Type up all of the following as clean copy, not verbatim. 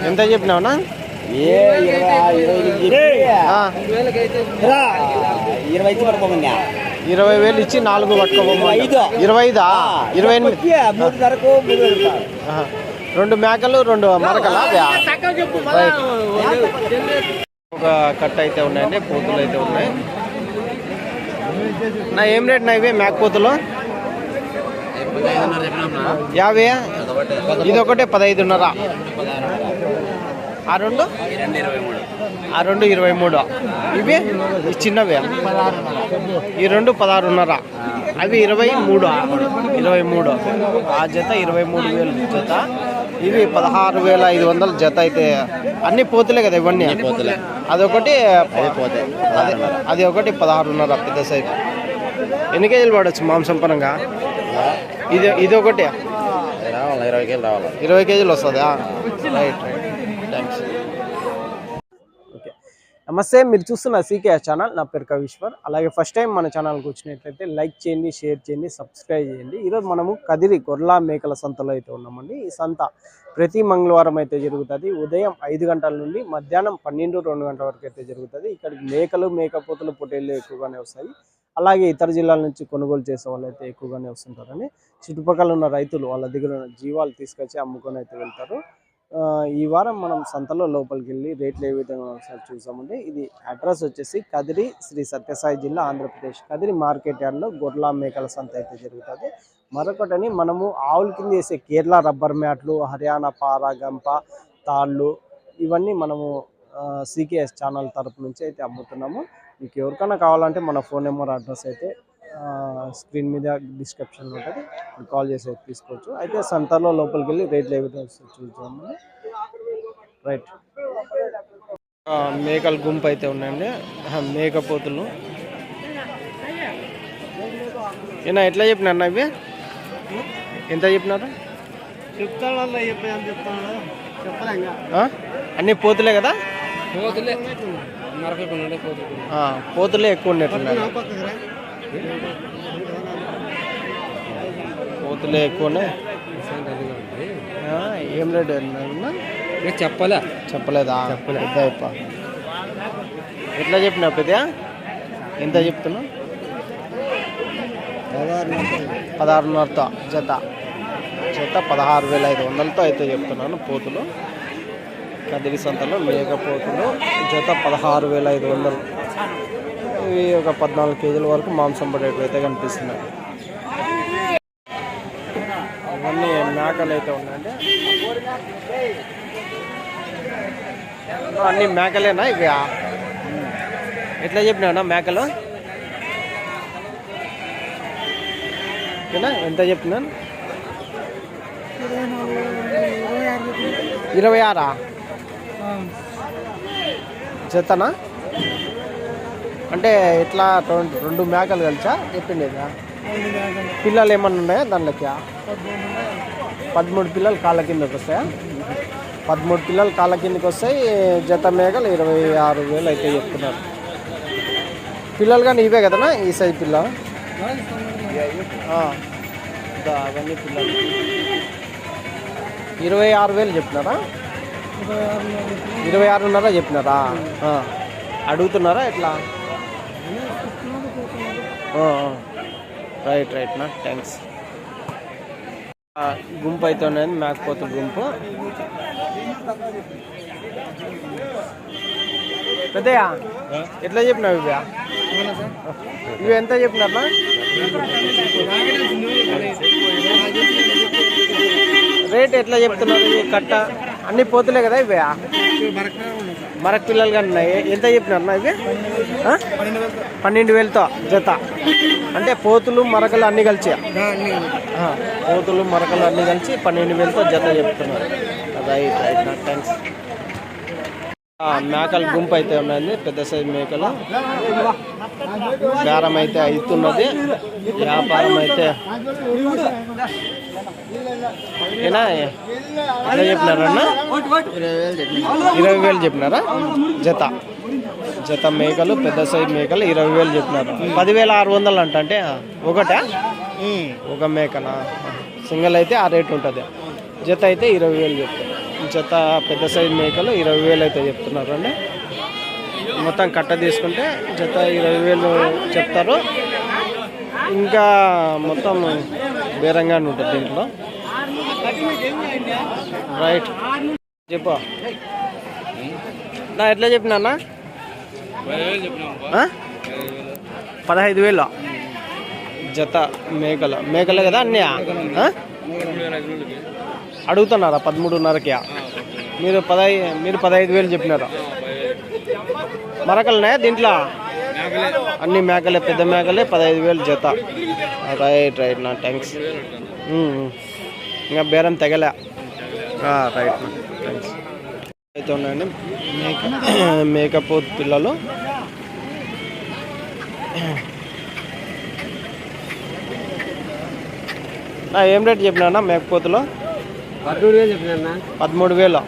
ఎంత చెప్పినావునా? 20,000 ఇచ్చి 4 పట్టుకోబోమా. 25 2 మేకలు 2 మరకలా. ఒక కట్ట అయితే ఉన్నాయండి, పోతులు అయితే ఉన్నాయి. నా ఏం రేట్ నా ఇవే మేకపోతులు? 50. ఇది ఒకటే 15.5. ఆ రెండు 23. ఇవి చిన్నవి ఈ 2 16.5. అవి 23. ఆ జత 23,000 జత. ఇవి 16,500 జత. అయితే అన్ని పోతులే కదా ఇవన్నీ? అదొకటి అది ఒకటి 16.5 పెద్ద సైజు. ఎన్ని కేజీలు పడవచ్చు మాంసం పరంగా? ఇది ఒకటి 20 కేజీలు వస్తుందా? రైట్. థ్యాంక్స్. ఓకే, నమస్తే. మీరు చూస్తున్న సీకే ఛానల్. నా పేరు కవీశ్వర్. అలాగే ఫస్ట్ టైం మన ఛానల్కి వచ్చినట్లయితే లైక్ చేయండి, షేర్ చేయండి, సబ్స్క్రైబ్ చేయండి. ఈరోజు మనము కదిరి గొర్రెల మేకల సంతలో అయితే ఉన్నామండి. ఈ సంత ప్రతి మంగళవారం అయితే జరుగుతుంది. ఉదయం 5 గంటల నుండి మధ్యాహ్నం 12-2 గంటల వరకు అయితే జరుగుతుంది. ఇక్కడికి మేకలు, మేకపోతులు, పొట్టేళ్ళు ఎక్కువగానే వస్తాయి. అలాగే ఇతర జిల్లాల నుంచి కొనుగోలు చేసే వాళ్ళు అయితే ఎక్కువగానే వస్తుంటారని చుట్టుపక్కల ఉన్న రైతులు వాళ్ళ దగ్గర ఉన్న జీవాలు తీసుకొచ్చి అమ్ముకొని అయితే వెళ్తారు. ఈ వారం మనం సంతలో లోపలికి వెళ్ళి రేట్లు ఏ విధంగా ఒకసారి చూసామండి. ఇది అడ్రస్ వచ్చేసి కదిరి, శ్రీ సత్యసాయి జిల్లా, ఆంధ్రప్రదేశ్. కదిరి మార్కెట్ యార్డ్లో గొర్రెల మేకల సంత అయితే జరుగుతుంది. మరొకటని మనము ఆవుల కింద వేసే కేరళ రబ్బర్ మ్యాట్లు, హర్యానా పారా, గంప, తాళ్ళు ఇవన్నీ మనము సీకేఎస్ ఛానల్ తరపు నుంచి అయితే అమ్ముతున్నాము. మీకు ఎవరికైనా కావాలంటే మన ఫోన్ నెంబర్, అడ్రస్ అయితే స్క్రీన్ మీద డిస్క్రిప్షన్లో ఉంటుంది. కాల్ చేసి అయితే తీసుకోవచ్చు. అయితే సంతలో లోపలికి వెళ్ళి రేట్లు ఏ విధంగా చూద్దాము. రైట్. మేకల గుంపు అయితే ఉన్నాయండి, మేకపోతులు. ఏనా ఎట్లా చెప్పినారు ఇవి? ఎంత చెప్పినారు? అన్ని పోతులే కదా? పోతులే ఎక్కువ ఉన్నట్టున్నారు. పోతులే ఎక్కువనే. ఏం రేట్ చెప్పలేదా? ఎట్లా చెప్పినా పెద్ద? ఎంత చెప్తున్నా? 16.5 జత. 16,500తో అయితే చెప్తున్నాను. పోతులు కదిరి సంతలో మేకపోతులు జత 16,500. ఇవి ఒక 14 కేజీల వరకు మాంసం పడేటివి అయితే కనిపిస్తున్నాయి. ఇవన్నీ మేకలు అయితే ఉన్నాయండి. అన్ని మేకలేనా ఇవి? ఎట్లా చెప్పినా మేకలు? ఎంత చెప్పినాను? 26 జతనా? అంటే ఇట్లా 2 మేకలు కలిసా చెప్పింది? పిల్లలు ఏమన్నా ఉన్నాయా దానిలోకి? 13 పిల్లలు కాళ్ళ కిందకి వస్తాయా? 13 పిల్లలు కాళ్ళ కిందకి వస్తాయి. జత మేకలు 26,000 అయితే చెప్తున్నారు. పిల్లలు కానీ ఇవే కదనా? ఈ సైజు పిల్ల అవన్నీ పిల్లలు 26,000 చెప్పినారా? 26.5 చెప్పినారా? అడుగుతున్నారా ఎట్లా? రైట్ నా థ్యాంక్స్. గుంపు అయితే ఉన్నది, మేకపోతుల గుంపు. పెద్దయా ఎట్లా చెప్పినావు ఇవి? ఇవి ఎంత చెప్పినారా? రేట్ ఎట్లా చెప్తున్నారు? ఇవి కట్ట అన్ని పోతులే కదా ఇవి? మరక పిల్లలు కానీ ఉన్నాయి. ఎంత చెప్పినారన్నా ఇవి? 12,000తో జత. అంటే పోతులు మరకలు అన్నీ కలిసి, పోతులు మరకలు అన్నీ కలిసి 12,000తో జత చెప్తున్నారు. Right thanks. మేకల గుంపు అయితే ఉన్నది, పెద్ద సైజు మేకలు. బేరం అయితే అవుతున్నది, వ్యాపారం అయితే ఏనా? ఎట్లా చెప్పినారన్నా? 20,000 చెప్పినారా జత? జత మేకలు పెద్ద సైజు మేకలు 20,000 చెప్పినారు. 10,600 అంటే ఒకటా ఒక మేకనా? సింగిల్ అయితే ఆ రేట్ ఉంటుంది. జత అయితే 20,000 చెప్తారు. జత పెద్ద సైజు మేకలు 20,000 అయితే చెప్తున్నారు అండి. మొత్తం కట్ట తీసుకుంటే జత 20,000 చెప్తారు. ఇంకా మొత్తం బేరంగానే ఉంటుంది దీంట్లో. రైట్ చెప్పు నా ఎట్లా చెప్పినా 15,000 జత మేకలే కదా అన్నీ అడుగుతున్నారా? 13.5కి మీరు 15,000 చెప్పినారా? మరకలున్నాయా దీంట్లో? అన్ని మేకలే, పెద్ద మేకలే. 15,000 జత. రైట్ నా థ్యాంక్స్. ఇంకా బేరం తెగలే. రైట్ నా థ్యాంక్స్. అయితే ఉన్నాయండి మేకపోతు పిల్లలు. ఏం రేట్ చెప్పినా మేకపోతులో? 13,000 చెప్పినా. 13,000.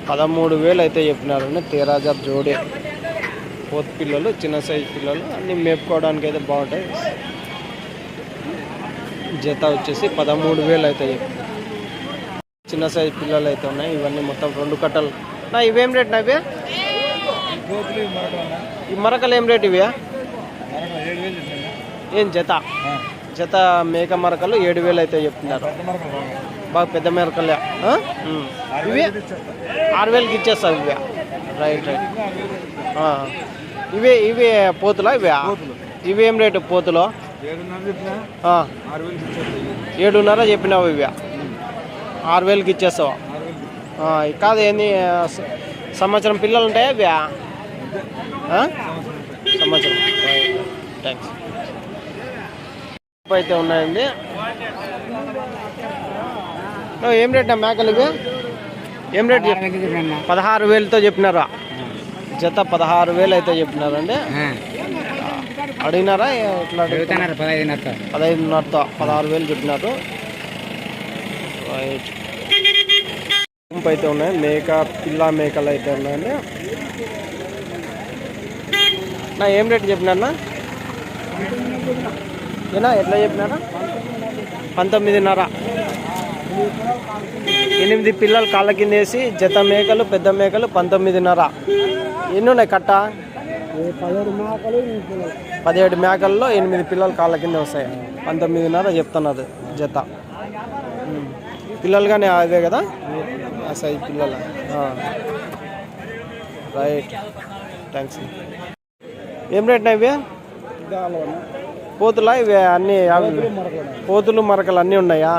13,000 అయితే చెప్పినారండి. 13,000 జోడి పోతు పిల్లలు, చిన్న సైజు పిల్లలు అన్నీ మేపుకోవడానికి అయితే బాగుంటాయి. జత వచ్చేసి 13,000 అయితే చెప్పినారు. చిన్న సైజు పిల్లలు అయితే ఉన్నాయి. ఇవన్నీ మొత్తం 2 కట్టలు. ఇవేం రేట్ నా ఇవే? ఈ మరకలు ఏం రేట్ ఇవే? ఏం జత? జత మేక మరకలు 7,000 అయితే చెప్తున్నారు. బాగా పెద్ద మరకలే. ఇవి 6,000కి ఇచ్చేస్తావు ఇవే. రైట్ ఇవే పోతులా? ఇవి ఏం రేటు పోతులో? 7,500 చెప్పినావు. ఇవే 6,000కి ఇచ్చేస్తావు. కాదు ఏంది సంవత్సరం పిల్లలు ఉంటాయా ఇవే? సంవత్సరం. థ్యాంక్స్. అయితే ఉన్నాయండి. ఏం రేట్ నా మేకలు ఇవి? ఏం రేట్? 16,000తో చెప్పినారా? జత 16,000 అయితే చెప్పినారండి. అడిగినారా? ఎట్లా అడుగుతున్నారు? 15,500తో 16,000 చెప్పినారు. రైట్. గుంపు అయితే ఉన్నాయి. పిల్ల మేకలు అయితే ఉన్నాయండి. ఏం రేట్ చెప్పినారా? ఎట్లా చెప్పినారా? 19,500. 8 పిల్లలు కాళ్ళ కింద వేసి జత మేకలు పెద్ద మేకలు 19,500. ఎన్ని ఉన్నాయి కట్ట? 17 మేకల్లో 8 పిల్లలు కాళ్ళ కింద వస్తాయి. 19,500 చెప్తున్నారు జత. పిల్లలు కానీ అవే కదా ఆ సైజు పిల్లలు. Right thanks. ఏం రేట్ ఇవి? పోతులా ఇవి అన్నీ? పోతులు మరకలు అన్నీ ఉన్నాయా?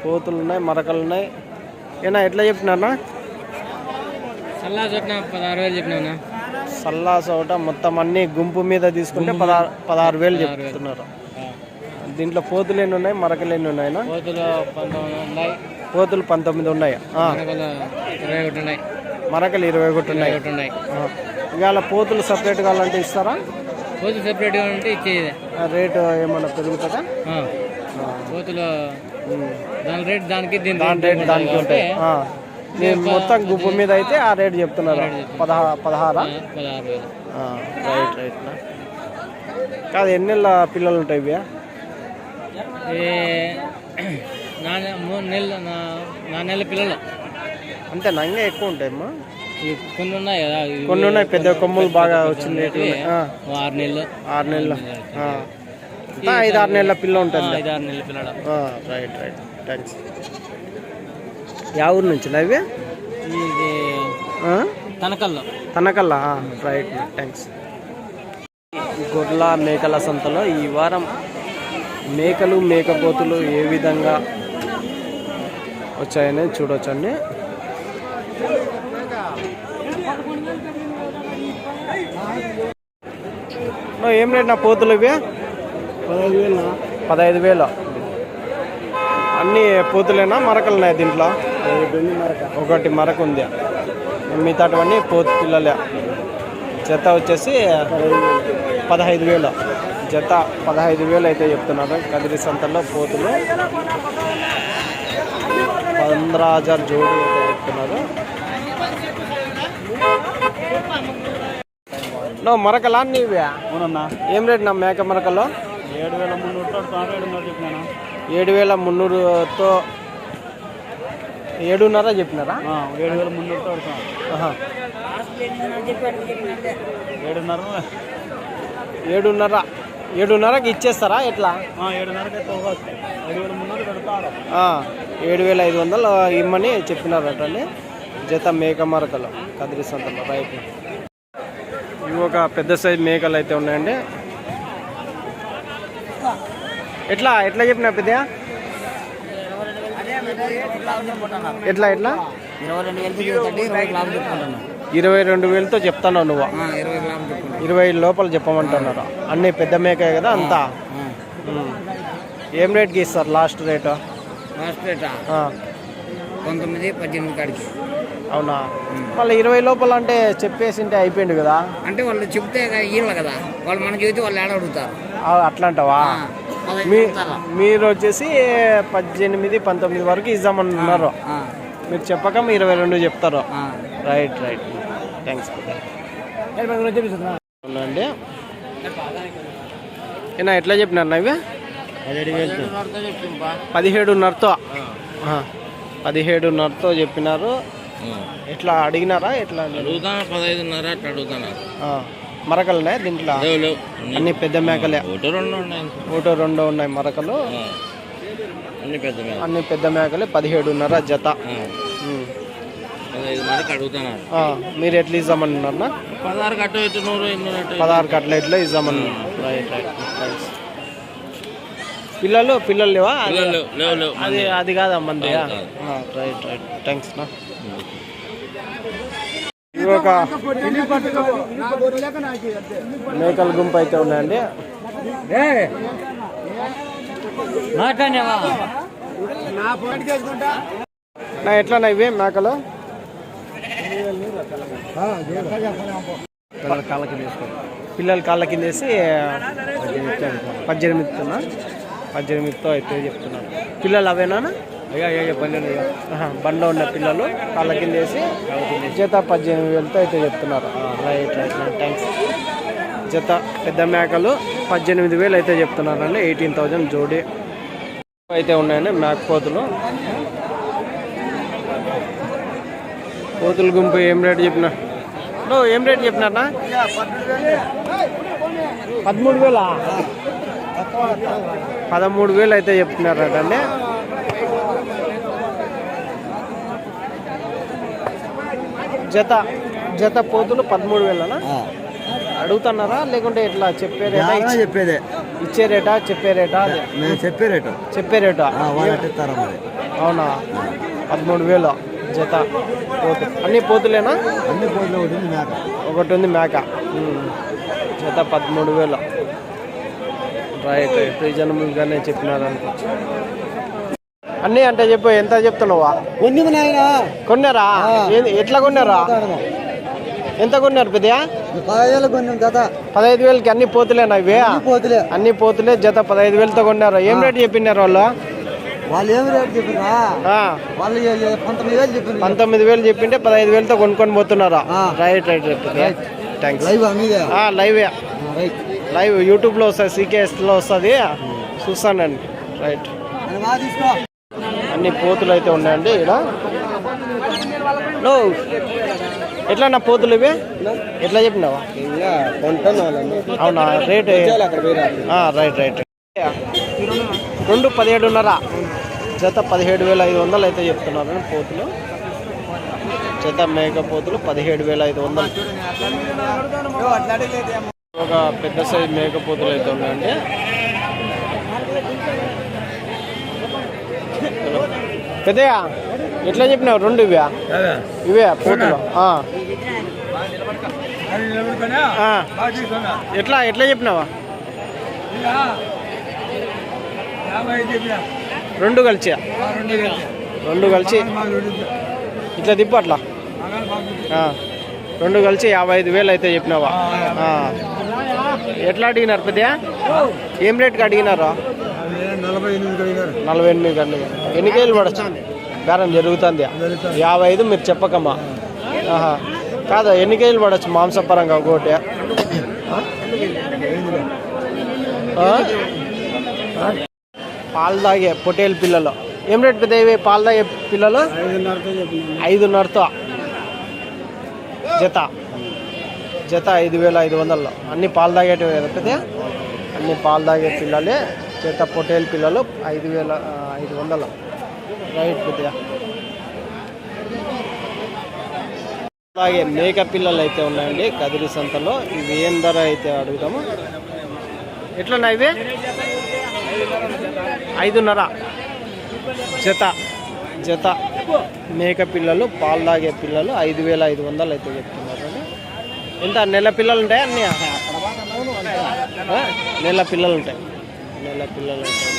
పోతులు ఉన్నాయి, మరకలు ఉన్నాయి. ఎట్లా చెప్పినా? సల్లా చోట మొత్తం అన్ని గుంపు మీద తీసుకుంటే 16,000 చెప్తున్నారు. దీంట్లో పోతులు ఎన్ని ఉన్నాయి, మరకలు ఎన్ని ఉన్నాయినా? పోతులు 19 ఉన్నాయి. మరకలు 21 ఉన్నాయి. ఇవాళ పోతులు సపరేట్ కావాలంటే ఇస్తారా? పోతులు సెపరేట్ కావాలంటే ఇచ్చేది. రేటు ఏమన్నా పెరుగుతుందా? పోతులు దాని రేట్ దానికి ఉంటాయి. మొత్తం గుంపు మీద అయితే ఆ రేటు చెప్తున్నారు. 16. రైట్. కాదు ఎన్ని నెలల పిల్లలు ఉంటాయి ఇవి? 4 నెలల పిల్లలు అంతే. నంగా ఎక్కువ ఉంటాయమ్మా. కొన్ని ఉన్నాయి కదా, కొన్ని ఉన్నాయి పెద్ద కొమ్ములు బాగా వచ్చింది. 6 నెలలు 5-6 నెలల పిల్ల ఉంటుంది. 5-6 నెలల పిల్లలు. Right thanks. యా ఊరు నుంచి ఇవి? ఇది తనకల్లా. Right thanks. గొర్రెల మేకల సంతలో ఈ వారం మేకలు మేకపోతులు ఏ విధంగా వచ్చాయనేది చూడొచ్చండి. ఏం రేట్ నా పోతులు ఇవి? 15,000. అన్ని పోతులేనా మరకలున్నాయి దీంట్లో? ఒకటి మరక ఉంది. మిగతావన్నీ పోతు పిల్లలే. జత వచ్చేసి 15,000. జత 15,000 అయితే చెప్తున్నారు. కదిరి సంతల్లో పోతులు 15,000 జోడి అయితే చెప్తున్నారు. నో మరకలా నీవి అవునన్నా ఏం రేట్ నా మేక మరకలో 7,300 చెప్పినాను 7,300తో 7.5 చెప్పినారా 7,300 అడుగుతాను ఆహా. 7,500 7.5కి ఇచ్చేస్తారా ఎట్లా 7,500 అయితే 7,300 పెడతాడు 7,500 ఇమ్మని చెప్పినారటండి జత మేక మరకలు కదిరి సంతలో రైట్. ఇవి ఒక పెద్ద సైజ్ మేకలు అయితే ఉన్నాయండి. ఎట్లా ఎట్లా చెప్పినా పెద్ద ఎట్లా ఎట్లా 22,000తో చెప్తాను నువ్వు 20 లోపల చెప్పమంటున్నారు. అన్నీ పెద్ద మేకే కదా అంతా. ఏం రేట్కి ఇస్తారు లాస్ట్ రేటు? 19-18 కాడికి. అవునా మళ్ళీ 20 లోపల అంటే చెప్పేసింటే అయిపోయింది కదా. అంటే వాళ్ళు చెప్తే ఇవ్వాలి కదా, వాళ్ళు మనం చెబితే వాళ్ళు ఏడ అడుగుతారు. అట్లా అంటావా? మీరు వచ్చేసి 18-19 వరకు ఇద్దామన్నారు. మీరు చెప్పక 22 చెప్తారు. రైట్ రైట్ థ్యాంక్స్ అండి. ఏనా ఎట్లా చెప్పినారు ఇవి? 17,500తో 17,500తో చెప్పినారు. ఎట్లా అడిగినారా? ఎట్లా అడుగుతాను 15,500 అట్లా అడుగుతాను. మరకలున్నాయి దీంట్లో అన్ని పెద్ద మేకలే. ఒకటో రెండో ఉన్నాయి మరకలు అన్ని పెద్ద మేకలే. 17,500 జత. 15,500 అడుగుతున్నారు. మీరు ఎట్లా ఇద్దామన్నారా? 16 కట్ట 16 కట్లెట్లో ఇద్దామన్నారు. Right right thanks. పిల్లలు లేవా? అది కాదా మంది? రైట్ రైట్ థ్యాంక్స్ నా. ఇవి ఒక మేకల గుంపు అయితే ఉన్నాయండి. నా ఎట్లా ఇవి మేకలు? పిల్లల కాళ్ళ కింద వేసి 18తో అయితే చెప్తున్నాను. పిల్లలు అవేనా? బండ్లో ఉన్న పిల్లలు కాళ్ళ కింద వేసి జత 18,000తో అయితే చెప్తున్నారు. Right right thanks. జత పెద్ద మేకలు 18,000 అయితే చెప్తున్నారండి. 18,000 జోడీ అయితే ఉన్నాయండి మేకపోతులు. కోతుల గుంపు ఏం రేటు చెప్పినా? ఏం రేటు చెప్పినారా? 13,000 13,000 అయితే చెప్తున్నారటండి. జత పోతులు 13,000 అడుగుతున్నారా లేకుంటే ఎట్లా చెప్పే రేటా? చెప్పేదే ఇచ్చే రేటా చెప్పే రేటా? చెప్పే రేటా. అవునా 13,000 జత పోతు. అన్ని పోతులేనా? అన్ని పోతులు ఒకటి ఉంది మేక. జత 13,000 రైట్ రైట్ రీజనబుల్గానే చెప్పినారు అనుకోవచ్చు. అన్నీ అంటే చెప్పు ఎంత చెప్తున్నావా? కొన్నారా? ఎట్లా కొన్నారా? ఎంత కొన్నారు పెద్దయా? 15,000కి అన్ని పోతులేనా ఇవి? అన్ని పోతులే జత 15,000తో కొన్నారు. ఏం రేటు చెప్పినారు వాళ్ళు? ఏం రేటు చెప్పినా 19,000 చెప్పింటే 15,000తో కొనుక్కొని పోతున్నారా? Right right right thanks. Live యూట్యూబ్లో వస్తుంది, CKSలో వస్తుంది, చూస్తానండి. రైట్ అన్ని పోతులు అయితే ఉన్నాయండి ఇక్కడ. ఎట్లా నా పోతులు ఇవి ఎట్లా చెప్పినావా? అవునా రేట్ రైట్ రైట్ 2 17,500 జత 17,500 అయితే చెప్తున్నారు పోతులు. జత మేక పోతులు 17,500. ఒక పెద్ద సైజ్ మేక పోతులు అయితే ఉన్నాయండి. పెద్దయా ఎట్లా చెప్పినావు? 2 ఇవే పోతులు. ఎట్లా చెప్పినావా? 2 కలిసి 2 కలిసి ఇట్లా తిప్పు అట్లా 2 కలిసి 55,000 అయితే చెప్పినావా? ఎట్లా అడిగినారు పెద్దయా? ఏం రేట్కి అడిగినారా? 48 ఎన్ని కేజీలు పడచ్చు? బేరం జరుగుతుంది 55 మీరు చెప్పకమ్మా. ఆహా. కాదు ఎన్ని కేజీలు పడవచ్చు మాంసపరంగా ఒకటి? పాలు తాగే పొటేల్ పిల్లలు ఏం రేట్ పెద్ద ఇవి పాలు తాగే పిల్లలు? 5,500తో జత. జత 5,500. అన్ని పాలు తాగేటివి కదా పెద్ద? అన్ని పాలు తాగే పిల్లలే. జత పొటేల్ పిల్లలు 5,500. రైట్ పెద్ద. అలాగే మేక పిల్లలు అయితే ఉన్నాయండి కదిరి సంతలో. ఇవి ఏం ధర అయితే అడుగుతాము. ఎట్లున్నాయి ఇవి? 5,500 జత. జత మేక పిల్లలు పాలు తాగే పిల్లలు 5,500 అయితే చెప్తున్నారు అండి. ఎంత నెల పిల్లలు ఉంటాయి అన్నీ? నెల పిల్లలు ఉంటాయి. నెల పిల్లలు ఉంటాయి.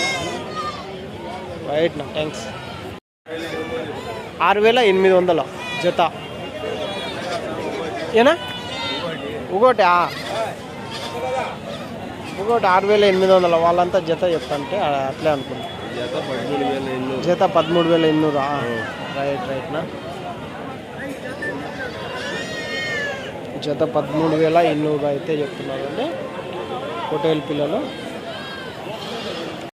రైట్ నా థ్యాంక్స్. 6,800 జత. ఏనా ఒకటి? ఒకటి 6,800. వాళ్ళంతా జత చెప్తాంటే అట్లే అనుకున్నా. జత 13,800. రైట్ రైట్నా. జత 13,800 అయితే చెప్తున్నారు అండి పొటేల్ పిల్లలు.